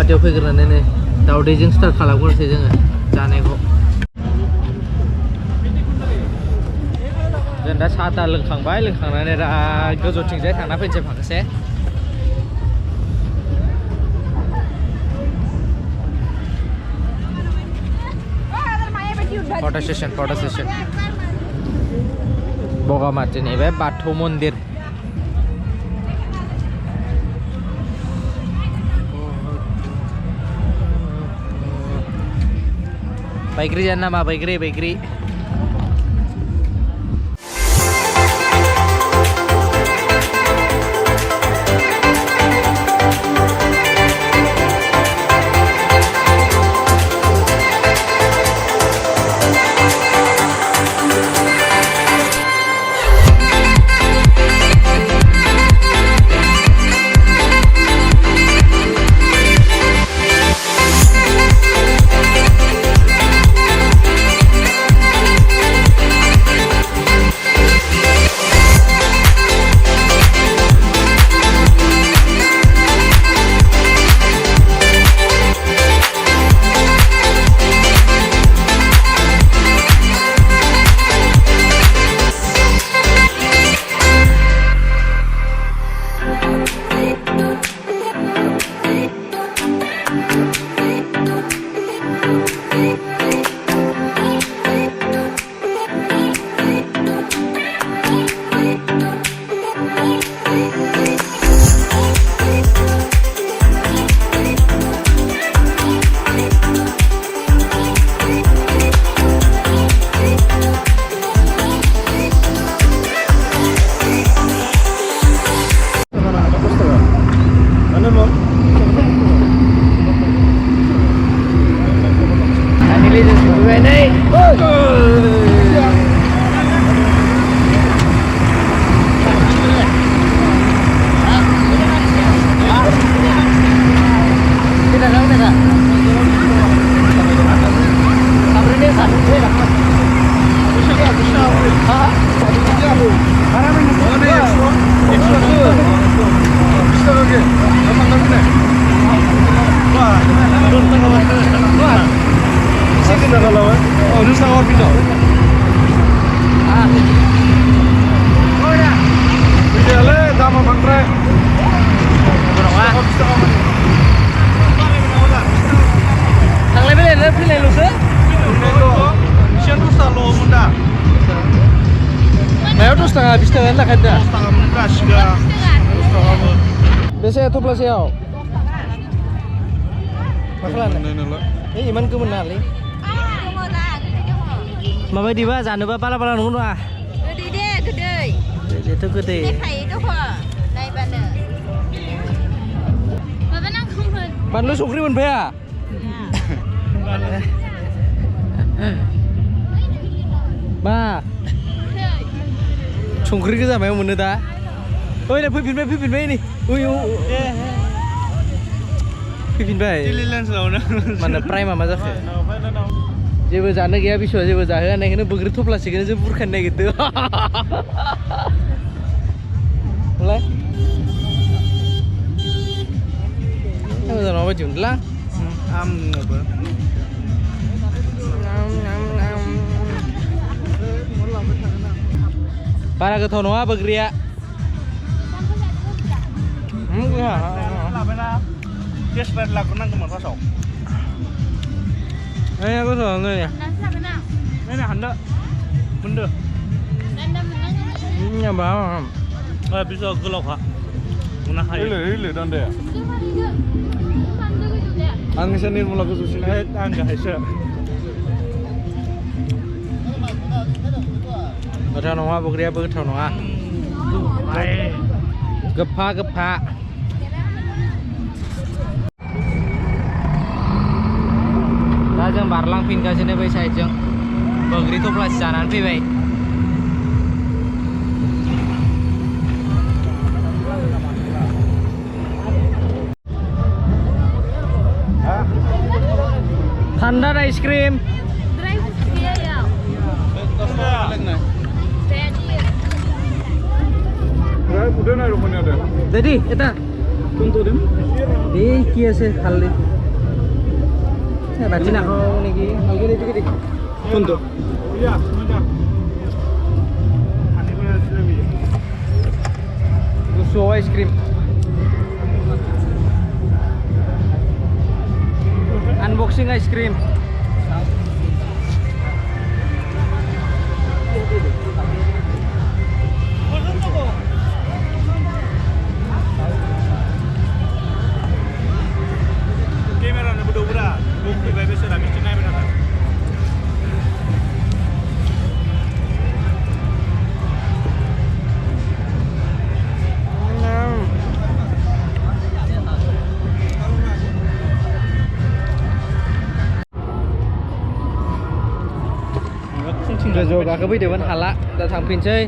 गुवाहाटीयाव फैग्रोनानै दावदैजों स्टार्ट खालामग्रोसै जोङो जानायखौ जों दा साहा ता लोंखांबाय लोंखांनानै दा गोजौथिंजाय थांना फैनोसै माखासे फटो सेसन बगामाथिनि बे बाथौ मन्दिर बैग्रि जानो नामा बैग्रि Biasanya toplasयाव मा खालामनो इमान गोमोन नालाय माबायदिबा जानोबा बाला नंगौ नङा गोदैथ' गोदै बानलु संख्रि मोनफाया मा संख्रि गोजा मायाव मोनो दा ओइ नै फैफिनबाय नै फैफिनबाय माने प्राइमा मा जाखो जेबो जानो गैया बिसुआ जेबो जाहोआ नायखौनो बोग्रि थफ्लासेखौनो जों बुरखानो नागिरदों होनलाय मोजां माबायदि मोनला आमनोबो बारा गोथाव नङा बोग्रिया Desperate lagu nang kemana pasok? Aku tahu nggak ya? Ini anda, benda. Ini bang. Bisa gelap kak. Mana hai? Ile dan dia. Angin seni mulai kesusin. Angin haisa. Betul nongwa bukriya betul nongwa. Gepa. दा जों बारलांफिनगासिनो बै साइडजों बोग्रि थफ्लासे जानानै फैबाय थान्दा ice cream jadi, eta. Tunturin. Di kia sih kali. Berarti nak kau ni ki. Gini. Untuk. Iya, sebentar. Ani mana sih? Gusto ice cream. Unboxing ice cream. Kamera na berdua. Bukti bayi besar habis cengai berapa? Gojo गाखोफैदोंमोन हाला दा थांफिनसै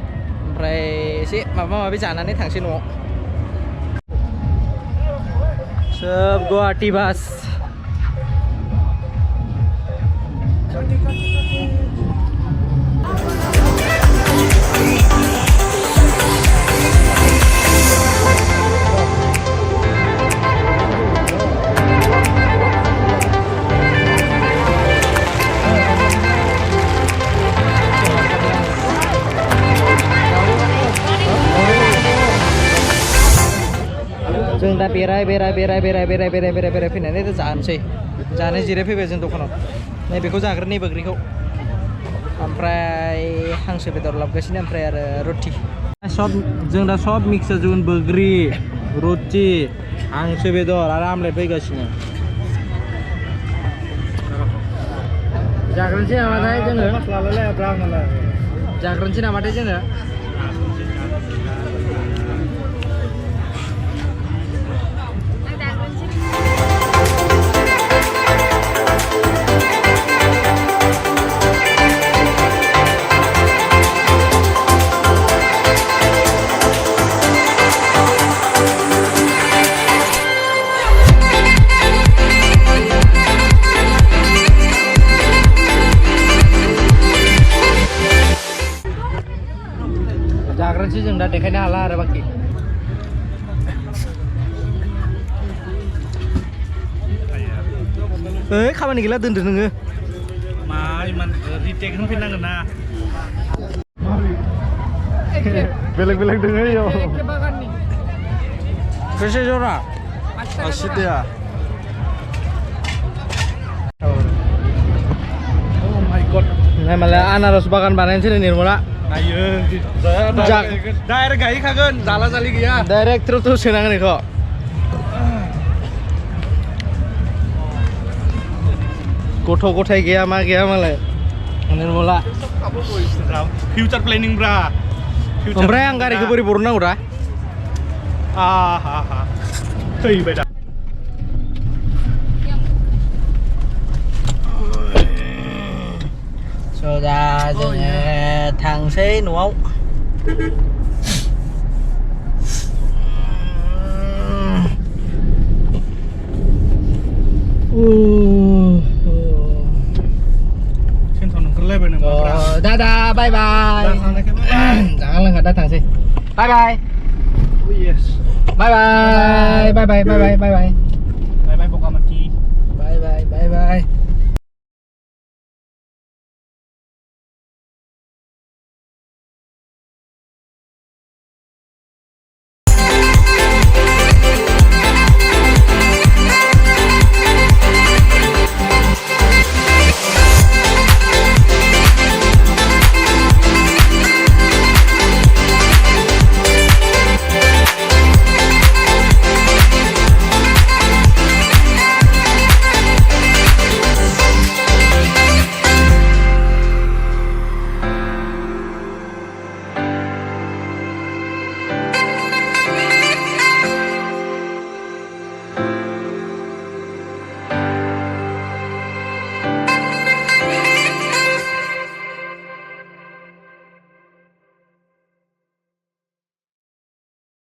ओमफ्राय एसे माबा माबि जानानै थांसै न'आव सोब गुवाहाटि बास जों दा बेराय फैनानै दा जानोसै जानो जिरायफैबाय जों दखानाव नैबेखौ जाग्रो नै बोग्रिखौ ओमफ्राय हांसो बेदर लाबोगासिनो ओमफ्राय आरो रुटि सब जों दा सब मिक्स जाजोबगोन बोग्रि रुटि हांसो बेदर आरो आमलेट फैगासिनो जाग्रोनोसै नामाथाय जोङो जाग्रोनोसै नामाथाय जोङो जाग्रोनोसै जों दा देखायनो हाला आरो बाखि ओइ खामानि गैला दोनदो नोङो मा इमान रिटेक होनफिननांगोन ना बेलेग दोङो इयाव बेसे जरा 80 दैया Oh my god नै मालाय आनारस बागान बानायनोसै निर्मला नायो डाइरेक्ट गायखागोन जाला जालि गैया डाइरेक्ट ट्रेक्टर सोनांगोन बेखौ गथ' गथाय गैया मा गैया मालाय निर्मला फिउचार प्लेनिं ब्रा ओमफ्राय आं गारिखौ बोरै बरननांगौ दा हा थैबाय दा दा जोङो थांसै न'आव दादा bye bye jangan lah datang sih bye bye yes bye bye bye bye bye bye bye bye